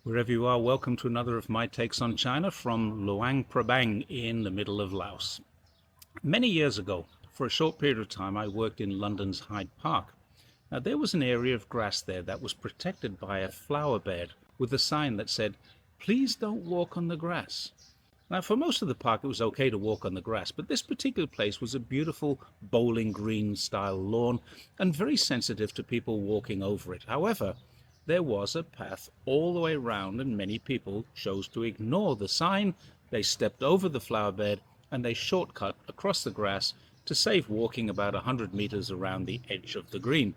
Wherever you are, welcome to another of my takes on China from Luang Prabang in the middle of Laos. Many years ago, for a short period of time, I worked in London's Hyde Park. Now, there was an area of grass there that was protected by a flower bed with a sign that said, "Please don't walk on the grass." Now, for most of the park, it was okay to walk on the grass, but this particular place was a beautiful bowling green style lawn and very sensitive to people walking over it. However, there was a path all the way around, and many people chose to ignore the sign. They stepped over the flower bed and they shortcut across the grass to save walking about 100 meters around the edge of the green.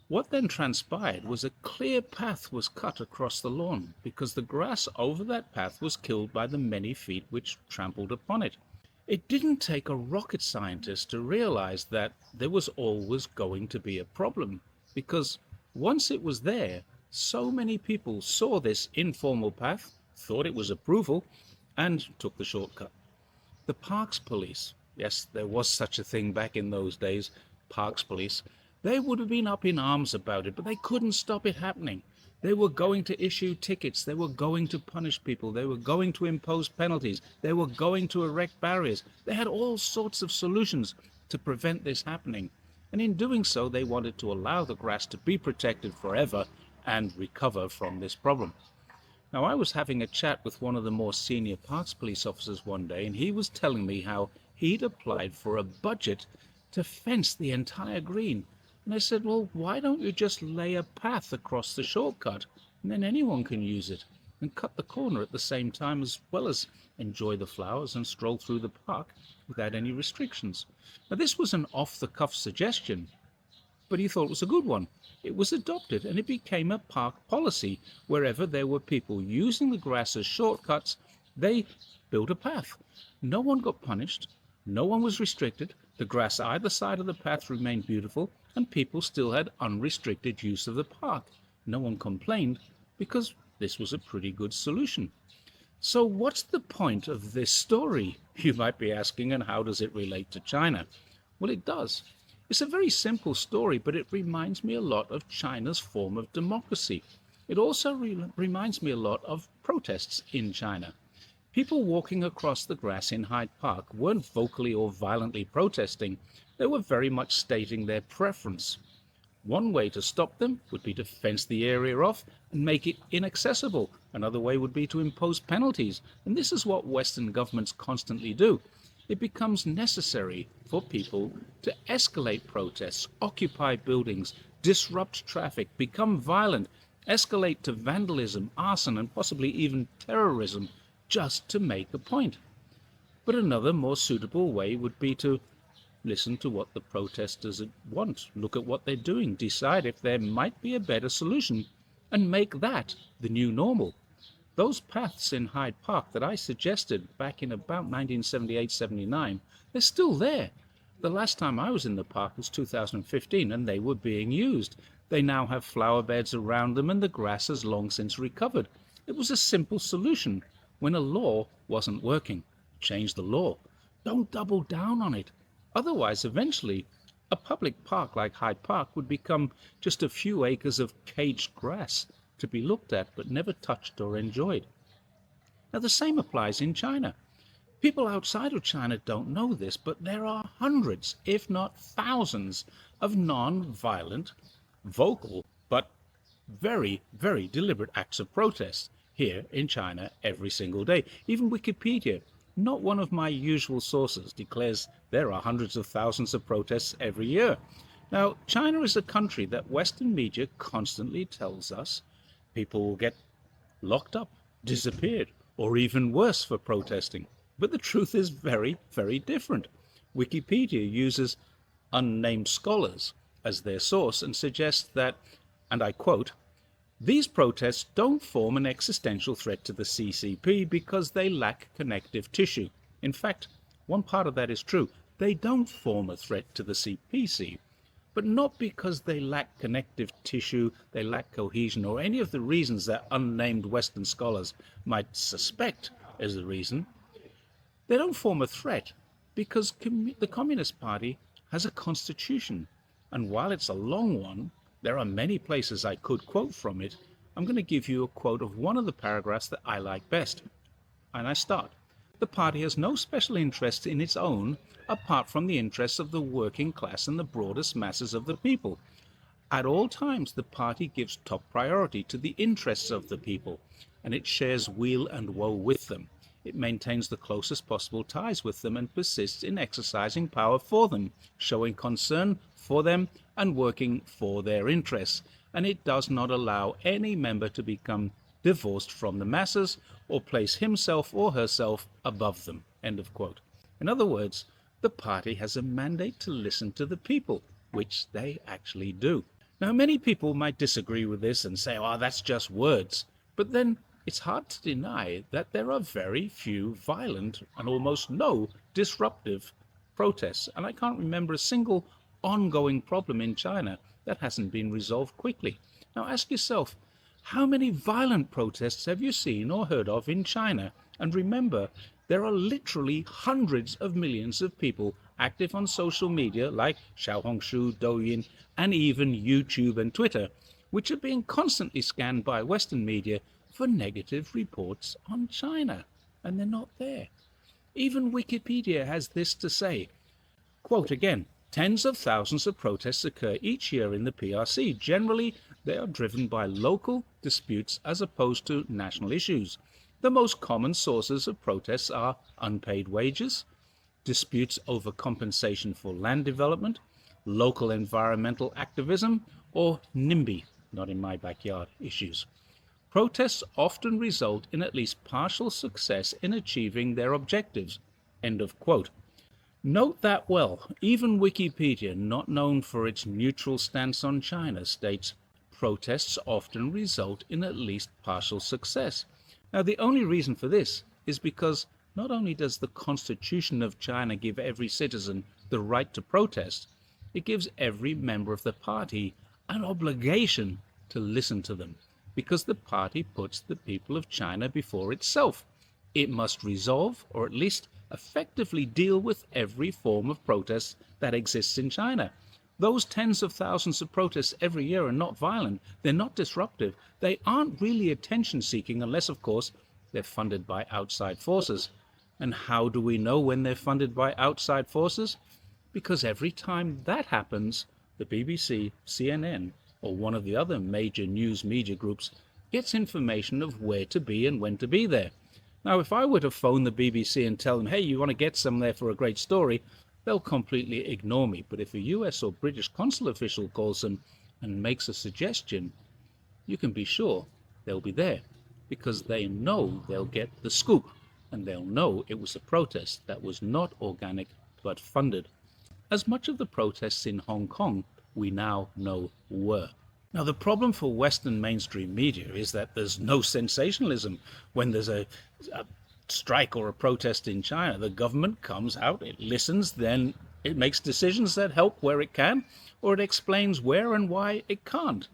What then transpired was a clear path was cut across the lawn because the grass over that path was killed by the many feet which trampled upon it. It didn't take a rocket scientist to realize that there was always going to be a problem, because once it was there, so many people saw this informal path, thought it was approval, and took the shortcut. The parks police, yes, there was such a thing back in those days, parks police, they would have been up in arms about it, but they couldn't stop it happening. They were going to issue tickets, they were going to punish people, they were going to impose penalties, they were going to erect barriers. They had all sorts of solutions to prevent this happening. And in doing so, they wanted to allow the grass to be protected forever and recover from this problem. Now, I was having a chat with one of the more senior parks police officers one day, and he was telling me how he'd applied for a budget to fence the entire green. And I said, well, why don't you just lay a path across the shortcut, and then anyone can use it, and cut the corner at the same time, as well as enjoy the flowers and stroll through the park without any restrictions. Now, this was an off-the-cuff suggestion, but he thought it was a good one. It was adopted, and it became a park policy. Wherever there were people using the grass as shortcuts, they built a path. No one got punished, no one was restricted, the grass either side of the path remained beautiful, and people still had unrestricted use of the park. No one complained, because this was a pretty good solution. So what's the point of this story, you might be asking, and how does it relate to China? Well, it does. It's a very simple story, but it reminds me a lot of China's form of democracy. It also reminds me a lot of protests in China. People walking across the grass in Hyde Park weren't vocally or violently protesting. They were very much stating their preference. One way to stop them would be to fence the area off and make it inaccessible. Another way would be to impose penalties. And this is what Western governments constantly do. It becomes necessary for people to escalate protests, occupy buildings, disrupt traffic, become violent, escalate to vandalism, arson, and possibly even terrorism, just to make a point. But another more suitable way would be to listen to what the protesters want, look at what they're doing, decide if there might be a better solution, and make that the new normal. Those paths in Hyde Park that I suggested back in about 1978-79, they're still there. The last time I was in the park was 2015, and they were being used. They now have flower beds around them, and the grass has long since recovered. It was a simple solution when a law wasn't working. Change the law. Don't double down on it. Otherwise, eventually, a public park like Hyde Park would become just a few acres of caged grass to be looked at but never touched or enjoyed. Now, the same applies in China. People outside of China don't know this, but there are hundreds, if not thousands, of non-violent, vocal, but very, very deliberate acts of protest here in China every single day. Even Wikipedia, not one of my usual sources, declares there are hundreds of thousands of protests every year. Now, China is a country that Western media constantly tells us people will get locked up, disappeared, or even worse for protesting. But the truth is very, very different. Wikipedia uses unnamed scholars as their source and suggests that, and I quote, "These protests don't form an existential threat to the CCP because they lack connective tissue." In fact, one part of that is true. They don't form a threat to the CPC, but not because they lack connective tissue, they lack cohesion, or any of the reasons that unnamed Western scholars might suspect is the reason. They don't form a threat because the Communist Party has a constitution, and while it's a long one, there are many places I could quote from it, I'm going to give you a quote of one of the paragraphs that I like best. And I start. The party has no special interest in its own apart from the interests of the working class and the broadest masses of the people. At all times, the party gives top priority to the interests of the people, and it shares weal and woe with them. It maintains the closest possible ties with them and persists in exercising power for them, showing concern for them and working for their interests. And it does not allow any member to become divorced from the masses or place himself or herself above them. End of quote. In other words, the party has a mandate to listen to the people, which they actually do. Now, many people might disagree with this and say, oh, that's just words. But then it's hard to deny that there are very few violent and almost no disruptive protests. And I can't remember a single ongoing problem in China that hasn't been resolved quickly. Now, ask yourself, how many violent protests have you seen or heard of in China? And remember, there are literally hundreds of millions of people active on social media like Xiaohongshu, Douyin, and even YouTube and Twitter, which are being constantly scanned by Western media for negative reports on China. And they're not there. Even Wikipedia has this to say, quote again, tens of thousands of protests occur each year in the PRC. Generally, they are driven by local disputes as opposed to national issues. The most common sources of protests are unpaid wages, disputes over compensation for land development, local environmental activism, or NIMBY, not in my backyard, issues. Protests often result in at least partial success in achieving their objectives. End of quote. Note that well, even Wikipedia, not known for its neutral stance on China, states protests often result in at least partial success. Now, the only reason for this is because not only does the Constitution of China give every citizen the right to protest, it gives every member of the party an obligation to listen to them, because the party puts the people of China before itself. It must resolve, or at least effectively deal with every form of protest that exists in China. Those tens of thousands of protests every year are not violent, they're not disruptive, they aren't really attention-seeking unless, of course, they're funded by outside forces. And how do we know when they're funded by outside forces? Because every time that happens, the BBC, CNN, or one of the other major news media groups gets information of where to be and when to be there. Now, if I were to phone the BBC and tell them, hey, you want to get some there for a great story, they'll completely ignore me. But if a US or British consul official calls them and makes a suggestion, you can be sure they'll be there, because they know they'll get the scoop, and they'll know it was a protest that was not organic but funded, as much of the protests in Hong Kong we now know were. Now, the problem for Western mainstream media is that there's no sensationalism. When there's a strike or a protest in China, the government comes out, it listens, then it makes decisions that help where it can, or it explains where and why it can't.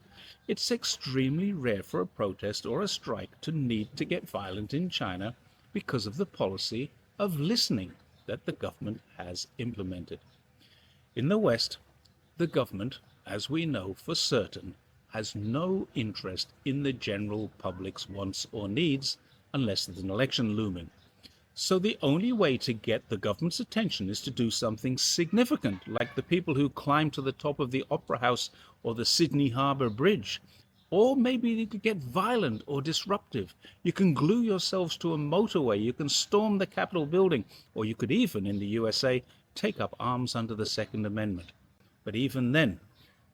It's extremely rare for a protest or a strike to need to get violent in China because of the policy of listening that the government has implemented. In the West, the government, as we know for certain, has no interest in the general public's wants or needs unless there's an election looming. So the only way to get the government's attention is to do something significant, like the people who climb to the top of the Opera House or the Sydney Harbour Bridge. Or maybe you could get violent or disruptive. You can glue yourselves to a motorway, you can storm the Capitol building, or you could even, in the USA, take up arms under the Second Amendment. But even then,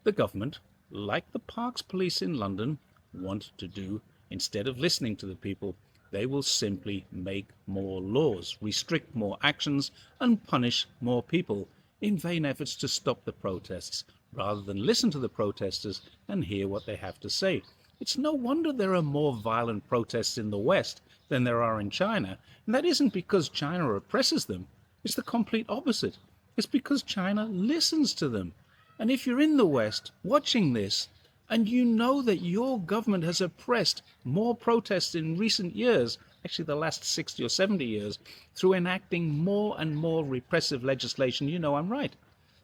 the government, like the Parks Police in London, want to do, instead of listening to the people, they will simply make more laws, restrict more actions, and punish more people in vain efforts to stop the protests, rather than listen to the protesters and hear what they have to say. It's no wonder there are more violent protests in the West than there are in China, and that isn't because China oppresses them. It's the complete opposite. It's because China listens to them. And if you're in the West watching this, and you know that your government has oppressed more protests in recent years, actually the last 60 or 70 years, through enacting more and more repressive legislation, you know I'm right.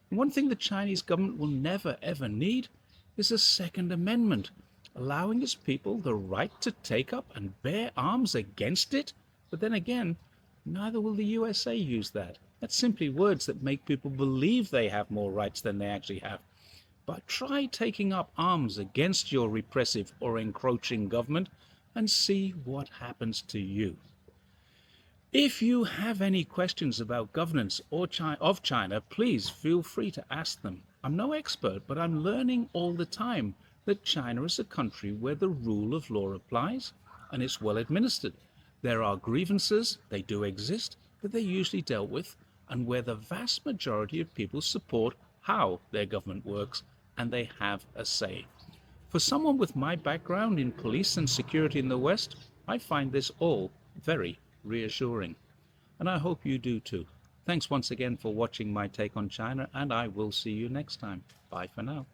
And one thing the Chinese government will never ever need is a Second Amendment. allowing its people the right to take up and bear arms against it. But then again, neither will the USA use that. That's simply words that make people believe they have more rights than they actually have. But try taking up arms against your repressive or encroaching government and see what happens to you. If you have any questions about governance of China, please feel free to ask them. I'm no expert, but I'm learning all the time that China is a country where the rule of law applies and it's well administered. There are grievances, they do exist, but they're usually dealt with, and where the vast majority of people support how their government works and they have a say. For someone with my background in police and security in the West, I find this all very reassuring. And I hope you do too. Thanks once again for watching my take on China, and I will see you next time. Bye for now.